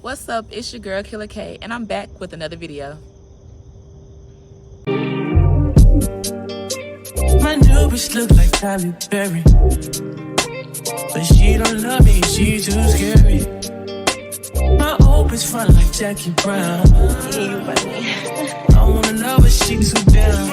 What's up? It's your girl Killer K, and I'm back with another video. My new bitch look like Tyler Perry, but she don't love me, she too scary. My old bitch fun like Jackie Brown. I wanna know but she too down.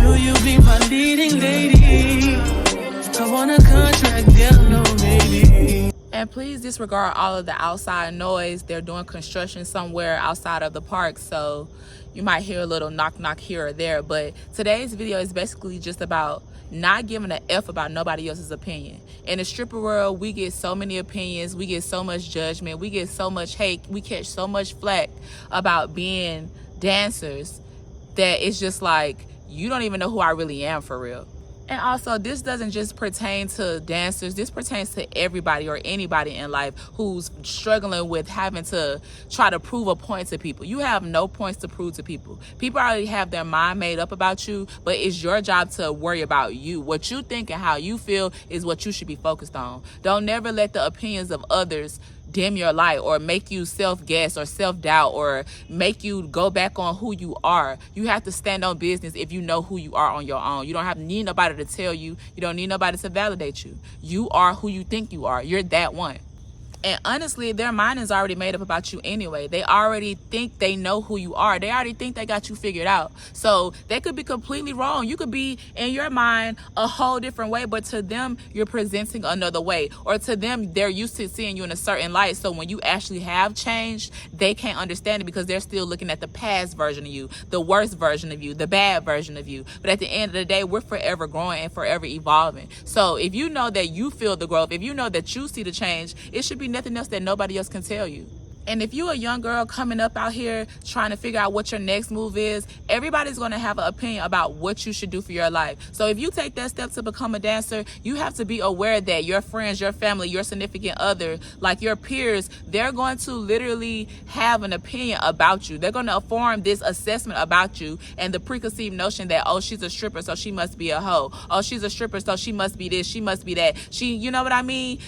Will you be my leading lady? I want a contract, yeah, no maybe. And please disregard all of the outside noise. They're doing construction somewhere outside of the park, so you might hear a little knock knock here or there. But today's video is basically just about not giving a F about nobody else's opinion. In the stripper world, we get so many opinions, we get so much judgment, we get so much hate, we catch so much flack about being dancers that it's just like, you don't even know who I really am for real. And also, this doesn't just pertain to dancers. This pertains to everybody or anybody in life who's struggling with having to try to prove a point to people. You have no points to prove to people. People already have their mind made up about you, but it's your job to worry about you. What you think and how you feel is what you should be focused on. Don't never let the opinions of others dim your light or make you self-guess or self-doubt or make you go back on who you are. You have to stand on business if you know who you are on your own. You don't need nobody to tell you. You don't need nobody to validate you. You are who you think you are. You're that one. And honestly, their mind is already made up about you anyway. They already think they know who you are. They already think they got you figured out. So they could be completely wrong. You could be in your mind a whole different way, but to them, you're presenting another way. Or to them, they're used to seeing you in a certain light. So when you actually have changed, they can't understand it because they're still looking at the past version of you, the worst version of you, the bad version of you. But at the end of the day, we're forever growing and forever evolving. So if you know that you feel the growth, if you know that you see the change, it should be nothing else that nobody else can tell you. And if you're a young girl coming up out here trying to figure out what your next move is, everybody's going to have an opinion about what you should do for your life. So if you take that step to become a dancer, you have to be aware that your friends, your family, your significant other, like your peers, they're going to literally have an opinion about you. They're going to form this assessment about you and the preconceived notion that, oh, she's a stripper, so she must be a hoe. Oh, she's a stripper, so she must be this, she must be that. You know what I mean?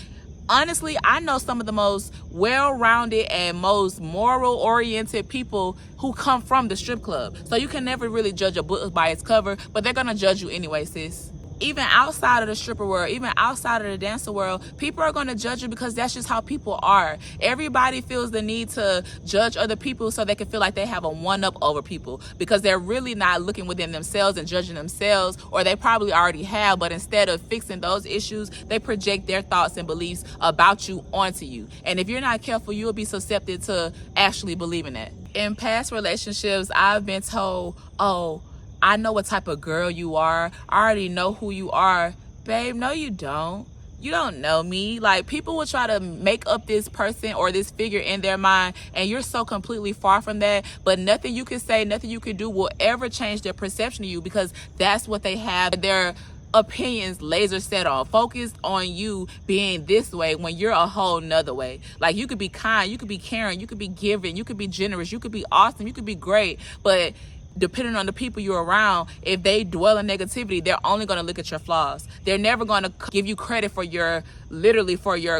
Honestly, I know some of the most well-rounded and most moral-oriented people who come from the strip club. So you can never really judge a book by its cover, but they're gonna judge you anyway, sis. Even outside of the stripper world, even outside of the dancer world, people are going to judge you because that's just how people are. Everybody feels the need to judge other people so they can feel like they have a one-up over people because they're really not looking within themselves and judging themselves, or they probably already have, but instead of fixing those issues, they project their thoughts and beliefs about you onto you. And if you're not careful, you'll be susceptible to actually believing that. In past relationships, I've been told, oh, I know what type of girl you are. I already know who you are. Babe, no you don't. You don't know me. Like, people will try to make up this person or this figure in their mind, and you're so completely far from that. But nothing you can say, nothing you can do will ever change their perception of you because that's what they have their opinions laser set on, focused on you being this way when you're a whole nother way. Like, you could be kind, you could be caring, you could be giving, you could be generous, you could be awesome, you could be great, but depending on the people you're around, if they dwell in negativity, they're only going to look at your flaws. They're never going to give you credit for your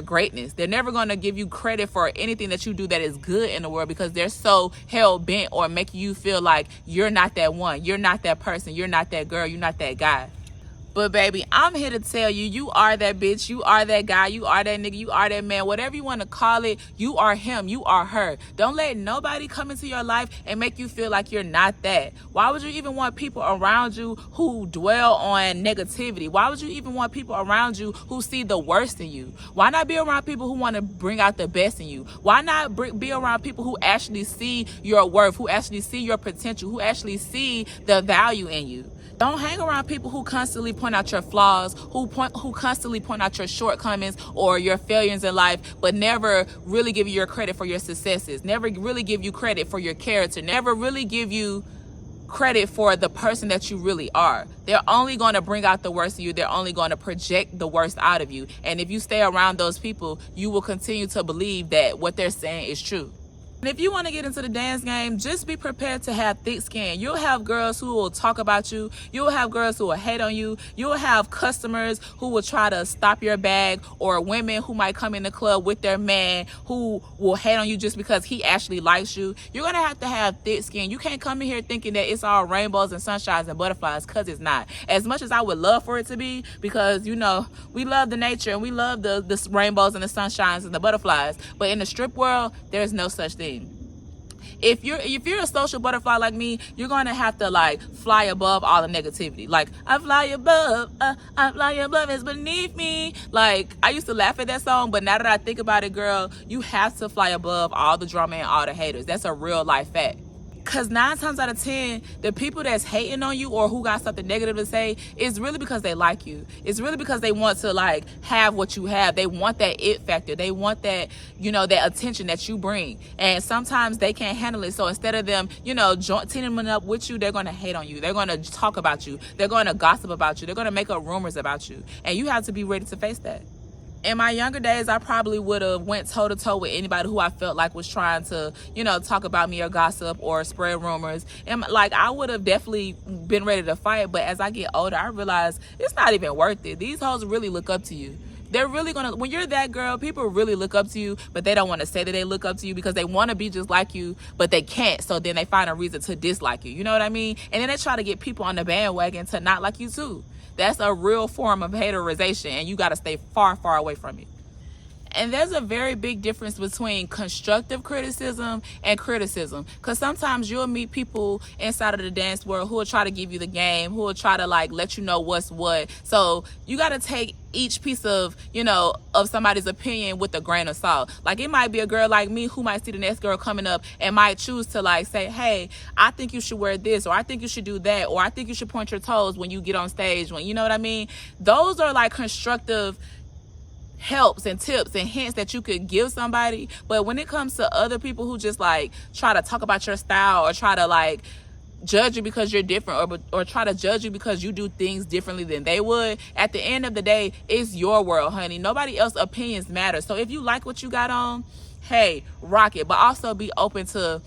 greatness. They're never going to give you credit for anything that you do that is good in the world because they're so hell-bent or making you feel like you're not that one, you're not that person, you're not that girl, you're not that guy. But baby, I'm here to tell you, you are that bitch, you are that guy, you are that nigga, you are that man, whatever you want to call it, you are him, you are her. Don't let nobody come into your life and make you feel like you're not that. Why would you even want people around you who dwell on negativity? Why would you even want people around you who see the worst in you? Why not be around people who want to bring out the best in you? Why not be around people who actually see your worth, who actually see your potential, who actually see the value in you? Don't hang around people who constantly point out your flaws, who constantly point out your shortcomings or your failures in life, but never really give you your credit for your successes, never really give you credit for your character, never really give you credit for the person that you really are. They're only going to bring out the worst of you. They're only going to project the worst out of you. And if you stay around those people, you will continue to believe that what they're saying is true. And if you want to get into the dance game, just be prepared to have thick skin. You'll have girls who will talk about you. You'll have girls who will hate on you. You'll have customers who will try to stop your bag, or women who might come in the club with their man who will hate on you just because he actually likes you. You're going to have thick skin. You can't come in here thinking that it's all rainbows and sunshines and butterflies, because it's not. As much as I would love for it to be, because, you know, we love the nature and we love the rainbows and the sunshines and the butterflies. But in the strip world, there's no such thing. If you're a social butterfly like me, you're gonna have to like fly above all the negativity. Like, I fly above is beneath me. Like, I used to laugh at that song, but now that I think about it, girl, you have to fly above all the drama and all the haters. That's a real life fact. Because 9 times out of 10, the people that's hating on you or who got something negative to say is really because they like you. It's really because they want to like have what you have. They want that it factor. They want that, you know, that attention that you bring. And sometimes they can't handle it. So instead of them, you know, teaming up with you, they're going to hate on you. They're going to talk about you. They're going to gossip about you. They're going to make up rumors about you. And you have to be ready to face that. In my younger days, I probably would have went toe-to-toe with anybody who I felt like was trying to, you know, talk about me or gossip or spread rumors. And like, I would have definitely been ready to fight. But as I get older, I realize it's not even worth it. These hoes really look up to you. They're really gonna, when you're that girl, people really look up to you, but they don't want to say that they look up to you because they want to be just like you, but they can't. So then they find a reason to dislike you. You know what I mean? And then they try to get people on the bandwagon to not like you too. That's a real form of haterization, and you got to stay far, far away from it. And there's a very big difference between constructive criticism and criticism. Because sometimes you'll meet people inside of the dance world who will try to give you the game, who will try to like let you know what's what. So you got to take each piece of, you know, of somebody's opinion with a grain of salt. Like, it might be a girl like me who might see the next girl coming up and might choose to like say, hey, I think you should wear this, or I think you should do that, or I think you should point your toes when you get on stage, when, you know what I mean? Those are like constructive helps and tips and hints that you could give somebody. But when it comes to other people who just like try to talk about your style or try to like judge you because you're different, or try to judge you because you do things differently than they would, at the end of the day, it's your world, honey. Nobody else's opinions matter. So if you like what you got on, hey, rock it. But also be open to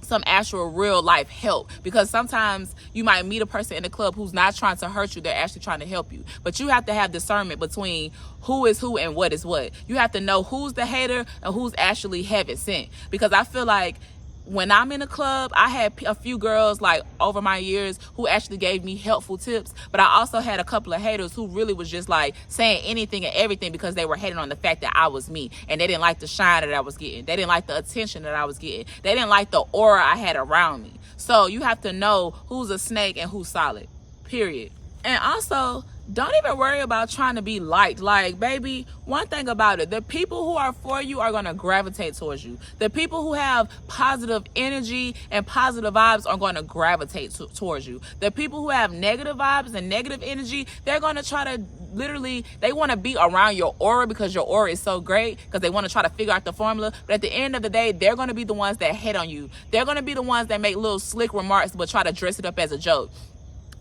some actual real life help, because sometimes you might meet a person in the club who's not trying to hurt you. They're actually trying to help you. But you have to have discernment between who is who and what is what. You have to know who's the hater and who's actually heaven sent. Because I feel like when I'm in a club, I had a few girls like over my years who actually gave me helpful tips, but I also had a couple of haters who really was just like saying anything and everything because they were hating on the fact that I was me, and they didn't like the shine that I was getting. They didn't like the attention that I was getting. They didn't like the aura I had around me. So you have to know who's a snake and who's solid, period. And also, don't even worry about trying to be liked. Like, baby, one thing about it, the people who are for you are going to gravitate towards you. The people who have positive energy and positive vibes are going to gravitate towards you. The people who have negative vibes and negative energy, they're going to try to literally, they want to be around your aura because your aura is so great, because they want to try to figure out the formula. But at the end of the day, they're going to be the ones that hate on you. They're going to be the ones that make little slick remarks but try to dress it up as a joke.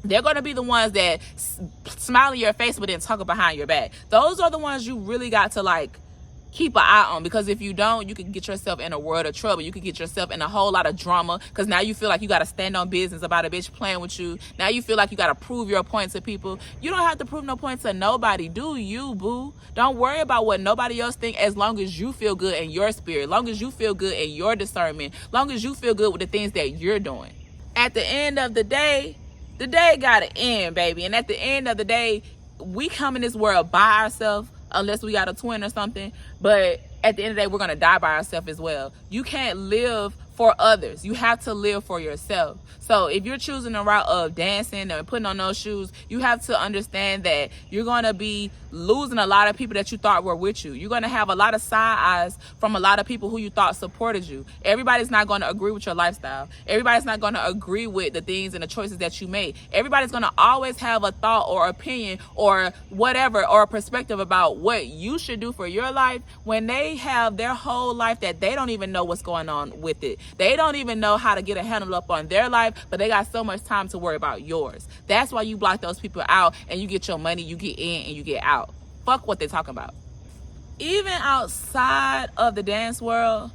They're going to be the ones that smile in your face but then talk behind your back. Those are the ones you really got to like keep an eye on, because if you don't, you can get yourself in a world of trouble. You can get yourself in a whole lot of drama, because now you feel like you got to stand on business about a bitch playing with you. Now you feel like you got to prove your point to people. You don't have to prove no point to nobody. Do you, boo? Don't worry about what nobody else think, as long as you feel good in your spirit, as long as you feel good in your discernment, as long as you feel good with the things that you're doing. At the end of the day gotta end, baby. And at the end of the day, we come in this world by ourselves, unless we got a twin or something. But at the end of the day, we're gonna die by ourselves as well. You can't live for others. You have to live for yourself. So if you're choosing the route of dancing and putting on those shoes, you have to understand that you're going to be losing a lot of people that you thought were with you. You're going to have a lot of side eyes from a lot of people who you thought supported you. Everybody's not going to agree with your lifestyle. Everybody's not going to agree with the things and the choices that you made. Everybody's going to always have a thought or opinion or whatever, or a perspective about what you should do for your life, when they have their whole life that they don't even know what's going on with it. They don't even know how to get a handle up on their life, but they got so much time to worry about yours. That's why you block those people out, and you get your money, you get in and you get out. Fuck what they talking about. Even outside of the dance world,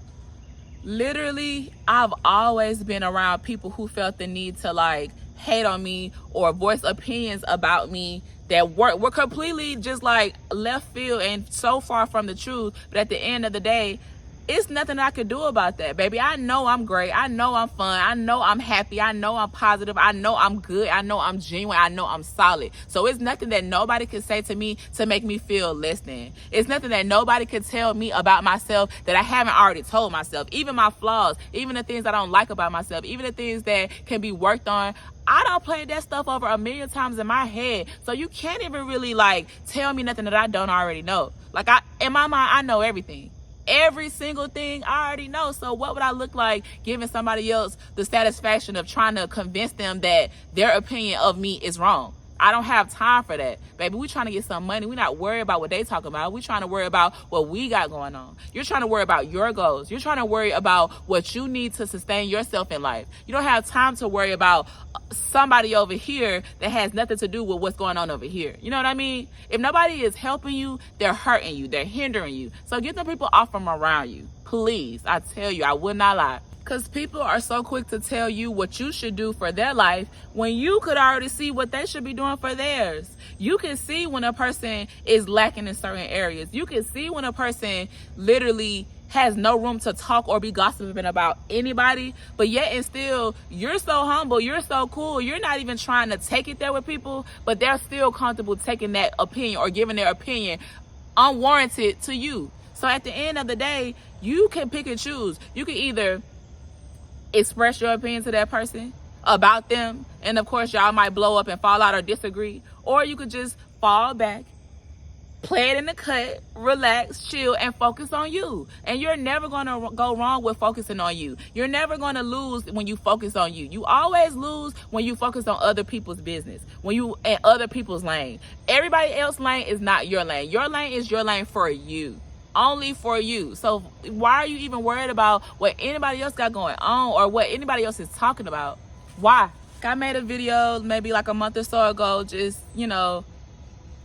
Literally, I've always been around people who felt the need to like hate on me or voice opinions about me that were completely just like left field and so far from the truth. But at the end of the day, it's nothing I could do about that, baby. I know I'm great. I know I'm fun. I know I'm happy. I know I'm positive. I know I'm good. I know I'm genuine. I know I'm solid. So it's nothing that nobody could say to me to make me feel less than. It's nothing that nobody could tell me about myself that I haven't already told myself. Even my flaws, even the things I don't like about myself, even the things that can be worked on. I don't play that stuff over a million times in my head. So you can't even really like tell me nothing that I don't already know. Like in my mind, I know everything. Every single thing I already know. So what would I look like giving somebody else the satisfaction of trying to convince them that their opinion of me is wrong? I don't have time for that, baby. We trying to get some money. We not worried about what they talking about. We trying to worry about what we got going on. You're trying to worry about your goals. You're trying to worry about what you need to sustain yourself in life. You don't have time to worry about somebody over here that has nothing to do with what's going on over here. You know what I mean? If nobody is helping you, they're hurting you. They're hindering you. So get the people off from around you. Please, I tell you, I would not lie. Because people are so quick to tell you what you should do for their life when you could already see what they should be doing for theirs. You can see when a person is lacking in certain areas. You can see when a person literally has no room to talk or be gossiping about anybody, but yet and still, you're so humble, you're so cool, you're not even trying to take it there with people, but they're still comfortable taking that opinion or giving their opinion unwarranted to you. So at the end of the day, you can pick and choose. You can either express your opinion to that person about them, and of course y'all might blow up and fall out or disagree, or you could just fall back, play it in the cut, relax, chill, and focus on you. And you're never going to go wrong with focusing on you. You're never going to lose when you focus on you. You always lose when you focus on other people's business, when you in other people's lane. Everybody else's lane is not your lane. Your lane is your lane for you. Only for you. So why are you even worried about what anybody else got going on or what anybody else is talking about? Why? I made a video maybe like a month or so ago, just, you know,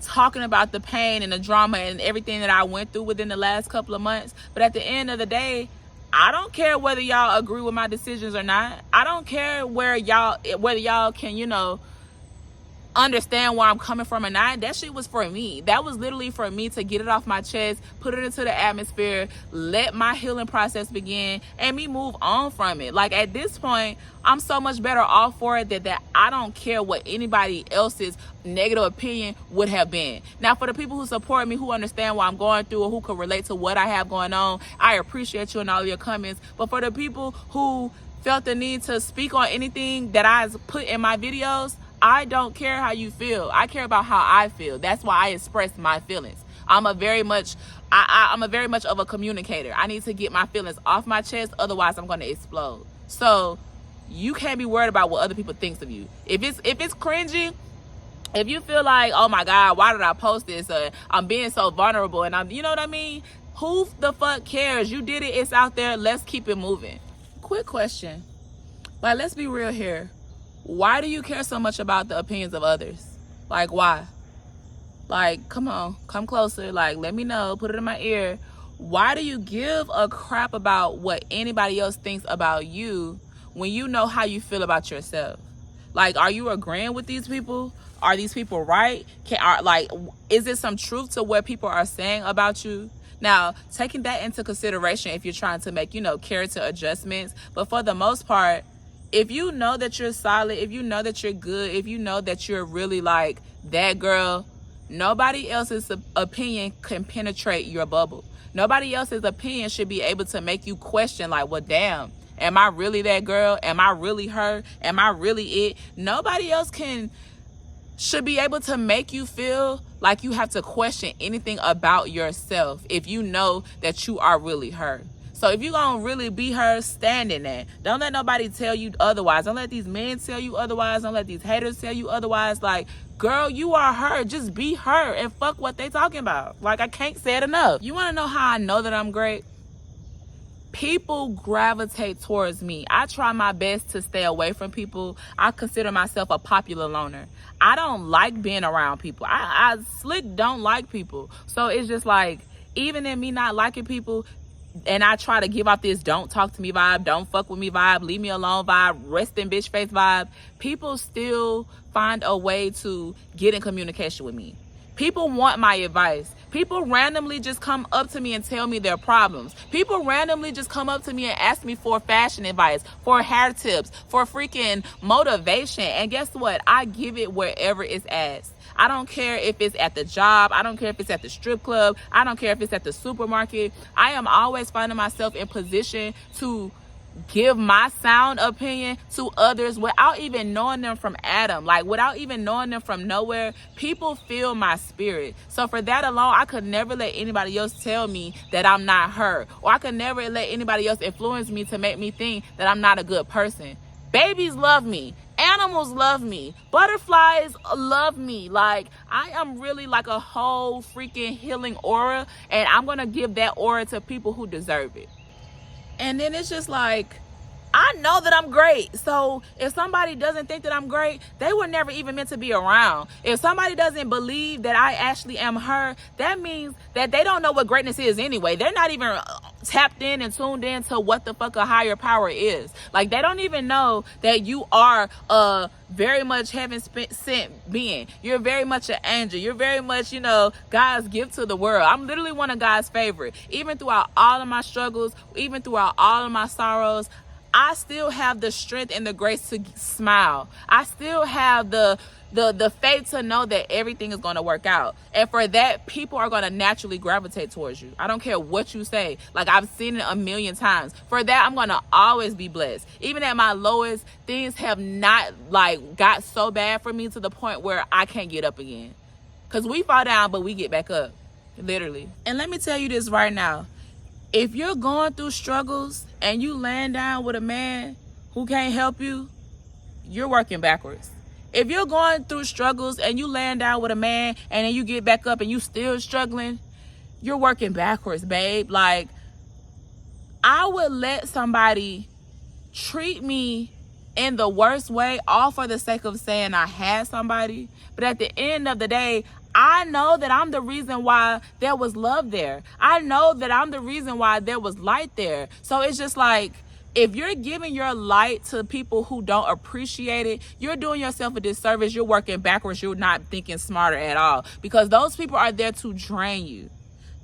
talking about the pain and the drama and everything that I went through within the last couple of months. But at the end of the day, I don't care whether y'all agree with my decisions or not. I don't care whether y'all can, you know, understand where I'm coming from or not. That shit was for me. That was literally for me to get it off my chest, put it into the atmosphere, let my healing process begin, and me move on from it. Like at this point, I'm so much better off for it that I don't care what anybody else's negative opinion would have been. Now, for the people who support me, who understand what I'm going through, or who can relate to what I have going on, I appreciate you and all your comments. But for the people who felt the need to speak on anything that I put in my videos, I don't care how you feel. I care about how I feel. That's why I express my feelings. I'm a very much of a communicator. I need to get my feelings off my chest, otherwise I'm going to explode. So you can't be worried about what other people think of you. If it's cringy, if you feel like, oh my God, why did I post this? I'm being so vulnerable, and you know what I mean? Who the fuck cares? You did it. It's out there. Let's keep it moving. Quick question. Like, let's be real here. Why do you care so much about the opinions of others? Like, why? Like, come on, come closer. Like, let me know, put it in my ear. Why do you give a crap about what anybody else thinks about you when you know how you feel about yourself? Like, are you agreeing with these people? Are these people right? Is there some truth to what people are saying about you? Now, taking that into consideration if you're trying to make, you know, character adjustments, but for the most part, if you know that you're solid, if you know that you're good, if you know that you're really like that girl, nobody else's opinion can penetrate your bubble. Nobody else's opinion should be able to make you question, like, well, damn, am I really that girl? Am I really her? Am I really it? Nobody else should be able to make you feel like you have to question anything about yourself if you know that you are really her. So if you're going to really be her, stand in that. Don't let nobody tell you otherwise. Don't let these men tell you otherwise. Don't let these haters tell you otherwise. Like, girl, you are her. Just be her and fuck what they talking about. Like, I can't say it enough. You want to know how I know that I'm great? People gravitate towards me. I try my best to stay away from people. I consider myself a popular loner. I don't like being around people. I slick don't like people. So it's just like, even in me not liking people, and I try to give off this don't talk to me vibe, don't fuck with me vibe, leave me alone vibe, rest in bitch face vibe, people still find a way to get in communication with me. People want my advice. People randomly just come up to me and tell me their problems. People randomly just come up to me and ask me for fashion advice, for hair tips, for freaking motivation. And guess what? I give it wherever it's asked. I don't care if it's at the job. I don't care if it's at the strip club. I don't care if it's at the supermarket. I am always finding myself in position to give my sound opinion to others without even knowing them from Adam, like without even knowing them from nowhere. People feel my spirit. So for that alone, I could never let anybody else tell me that I'm not her, or I could never let anybody else influence me to make me think that I'm not a good person. Babies love me. Animals love me. Butterflies love me. Like, I am really like a whole freaking healing aura, and I'm gonna give that aura to people who deserve it. And then it's just like, I know that I'm great. So if somebody doesn't think that I'm great, they were never even meant to be around. If somebody doesn't believe that I actually am her, that means that they don't know what greatness is anyway. They're not even tapped in and tuned in to what the fuck a higher power is. Like, they don't even know that you are a very much heaven sent being. You're very much an angel. You're very much, you know, God's gift to the world. I'm literally one of God's favorite. Even throughout all of my struggles, even throughout all of my sorrows, I still have the strength and the grace to smile. I still have the faith to know that everything is going to work out. And for that, people are going to naturally gravitate towards you. I don't care what you say. Like, I've seen it a million times. For that, I'm going to always be blessed. Even at my lowest, things have not like got so bad for me to the point where I can't get up again. Because we fall down, but we get back up. Literally. And let me tell you this right now. If you're going through struggles and you land down with a man who can't help you, you're working backwards. If you're going through struggles and you land down with a man and then you get back up and you still struggling, you're working backwards, babe. Like, I would let somebody treat me in the worst way, all for the sake of saying I had somebody. But at the end of the day, I know that I'm the reason why there was love there. I know that I'm the reason why there was light there. So it's just like, if you're giving your light to people who don't appreciate it, you're doing yourself a disservice. You're working backwards. You're not thinking smarter at all, because those people are there to drain you.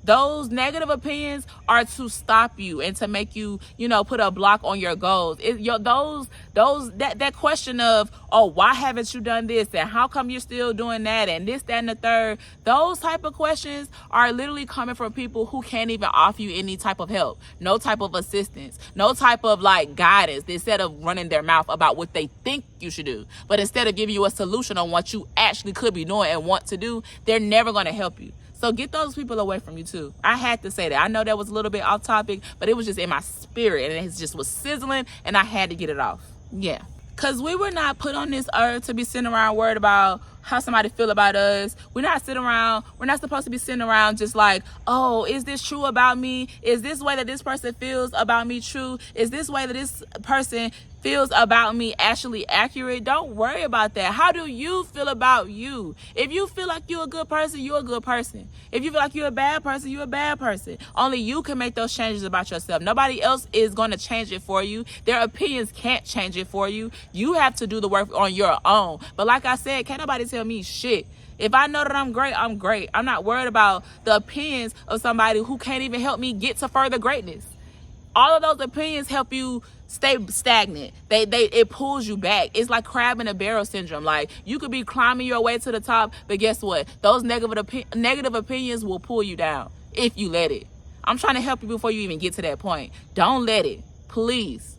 Those negative opinions are to stop you and to make you, you know, put a block on your goals. That question of, oh, why haven't you done this? And how come you're still doing that? And this, that, and the third. Those type of questions are literally coming from people who can't even offer you any type of help, no type of assistance, no type of like guidance, instead of running their mouth about what they think you should do. But instead of giving you a solution on what you actually could be doing and want to do, they're never going to help you. So get those people away from you too. I had to say that. I know that was a little bit off topic, but it was just in my spirit and it just was sizzling and I had to get it off. Yeah. Because we were not put on this earth to be sitting around worried about how somebody feel about us. We're not supposed to be sitting around just like, oh, is this true about me? Is this way that this person feels about me true? Is this way that this person feels about me actually accurate? Don't worry about that. How do you feel about you? If you feel like you're a good person, you're a good person. If you feel like you're a bad person, you're a bad person. Only you can make those changes about yourself. Nobody else is going to change it for you. Their opinions can't change it for you. You have to do the work on your own. But like I said, can't nobody tell me shit. If I know that I'm great, I'm great. I'm not worried about the opinions of somebody who can't even help me get to further greatness. All of those opinions help you stay stagnant. It pulls you back. It's like crab in a barrel syndrome. Like, you could be climbing your way to the top, but guess what? Those negative opinions will pull you down if you let it. I'm trying to help you before you even get to that point. Don't let it, please.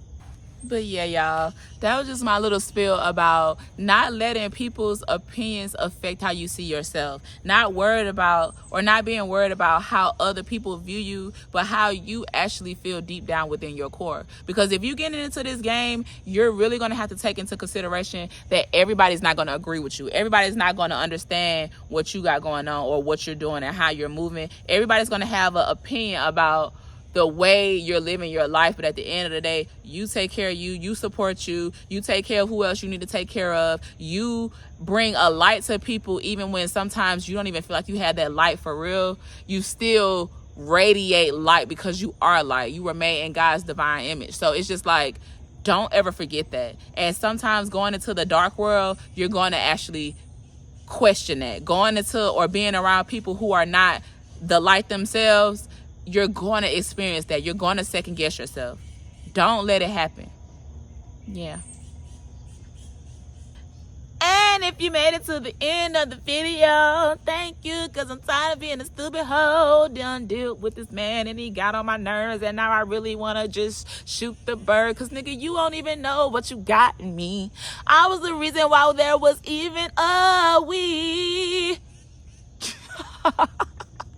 But yeah, y'all, that was just my little spiel about not letting people's opinions affect how you see yourself. Not worried about, or not being worried about how other people view you, but how you actually feel deep down within your core. Because if you get into this game, you're really going to have to take into consideration that everybody's not going to agree with you. Everybody's not going to understand what you got going on or what you're doing and how you're moving. Everybody's going to have an opinion about the way you're living your life, but at the end of the day, you take care of you, you support you, you take care of who else you need to take care of, you bring a light to people even when sometimes you don't even feel like you had that light for real. You still radiate light because you are light. You were made in God's divine image. So it's just like, don't ever forget that. And sometimes going into the dark world, you're going to actually question that. Going into or being around people who are not the light themselves, you're going to experience that. You're going to second guess yourself. Don't let it happen. Yeah. And if you made it to the end of the video, thank you, because I'm tired of being a stupid hoe. Done dealt with this man and he got on my nerves, and now I really want to just shoot the bird, because nigga, you don't even know what you got in me. I was the reason why there was even a we.